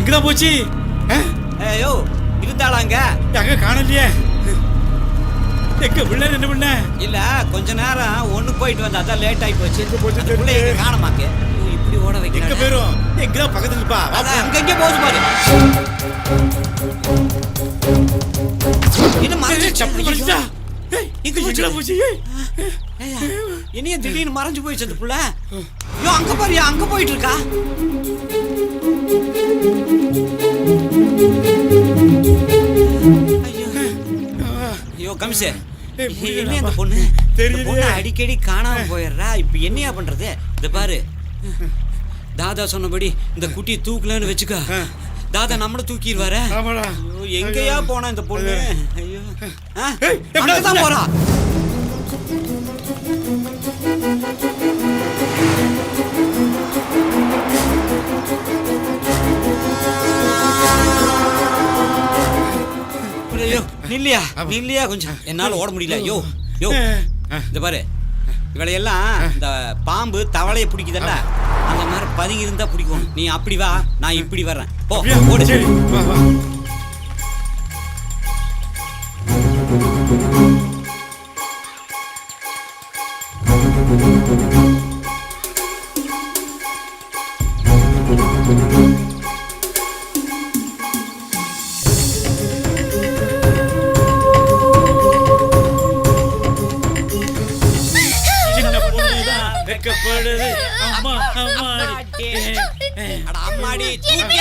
எங்கடா போச்சு? ஐயோ இருந்தாளாங்க? எங்க காணலையே. எங்க பிள்ளை என்ன பண்ண? இல்ல கொஞ்ச நேரம் ஒண்ணு போயிட்டு வந்தா அதான் லேட் ஆகி போச்சு. போச்சு பிள்ளை எங்க காணமாக்கு. இப்படி ஓட எங்க வைக்கிறாங்க. போயிரும்? எங்கடா பக்கத்துல இருப்பா? அதான் அங்கங்க போகுது பாரு. என்ன மறைஞ்சு சப்பு பண்ணிட்டா? எங்கடா போச்சு? என்னைய திடீர்னு மறைஞ்சு போயிடுச்சு அந்த புள்ள. ஐயோ அங்க பாரு, அங்க போயிட்டு இருக்கா. ஐயோ கமிஷே, என்ன அந்த பொண்ணு? பொண்ணு அடிக்கடி காணாம போயிடுறா. இப்ப என்னையா பண்றது? இந்த பாரு, தாதா சொன்னபடி இந்த குட்டி தூக்கலன்னு வச்சுக்க, தாதா நம்மள தூக்கிடுவாரு. எங்கயா போனா இந்த பொண்ணு? ஐயோ அங்கதான் போறா. ஐயோ நில்லையா, நில்லையா கொஞ்சம், என்னால ஓட முடியல. யோ யோ இந்த பாரு, இவளையெல்லாம் இந்த பாம்பு தவளைய பிடிக்குதல்ல, அந்த மாதிரி பதுங்கி இருந்தா பிடிக்கும். நீ அப்படி வா, நான் இப்படி வர்றேன். போ ஓடு. அம்மா அம்மா அம்மாடி தூக்கி